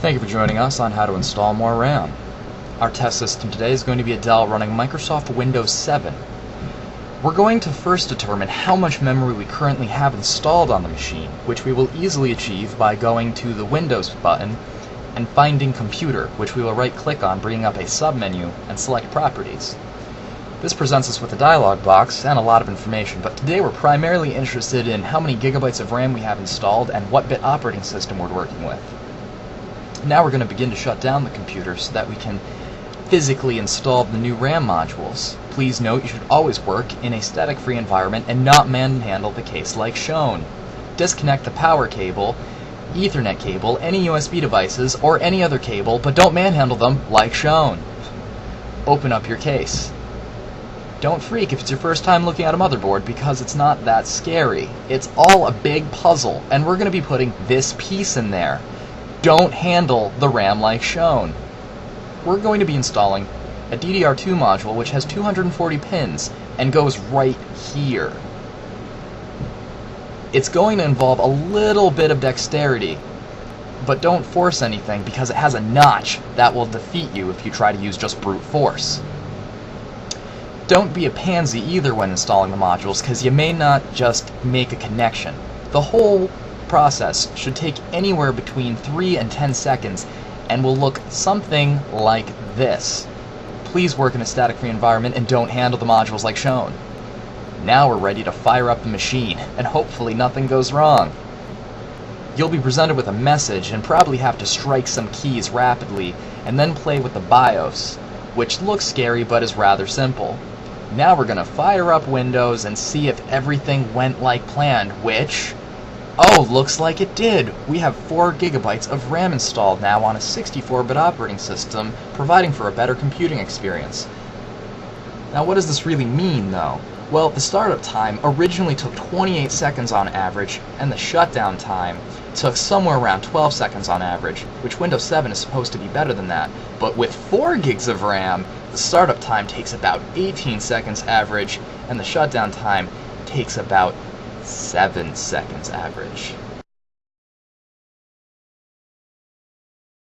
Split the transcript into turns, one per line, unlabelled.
Thank you for joining us on how to install more RAM. Our test system today is going to be a Dell running Microsoft Windows 7. We're going to first determine how much memory we currently have installed on the machine, which we will easily achieve by going to the Windows button and finding Computer, which we will right-click on, bringing up a submenu, and select Properties. This presents us with a dialog box and a lot of information, but today we're primarily interested in how many gigabytes of RAM we have installed and what bit operating system we're working with. Now we're going to begin to shut down the computer so that we can physically install the new RAM modules. Please note you should always work in a static-free environment and not manhandle the case like shown. Disconnect the power cable, Ethernet cable, any USB devices, or any other cable, but don't manhandle them like shown. Open up your case. Don't freak if it's your first time looking at a motherboard, because it's not that scary. It's all a big puzzle, and we're going to be putting this piece in there. Don't handle the RAM like shown. We're going to be installing a DDR2 module which has 240 pins and goes right here. It's going to involve a little bit of dexterity, but don't force anything because it has a notch that will defeat you if you try to use just brute force. Don't be a pansy either when installing the modules, because you may not just make a connection. The whole process should take anywhere between 3 and 10 seconds and will look something like this. Please work in a static-free environment and don't handle the modules like shown. Now we're ready to fire up the machine, and hopefully nothing goes wrong. You'll be presented with a message and probably have to strike some keys rapidly and then play with the BIOS, which looks scary but is rather simple. Now we're going to fire up Windows and see if everything went like planned, which, oh, looks like it did. We have 4 gigabytes of RAM installed now on a 64-bit operating system, providing for a better computing experience. Now what does this really mean, though? Well, the startup time originally took 28 seconds on average, and the shutdown time took somewhere around 12 seconds on average, which Windows 7 is supposed to be better than that. But with 4 gigs of RAM, the startup time takes about 18 seconds average, and the shutdown time takes about 7 seconds average.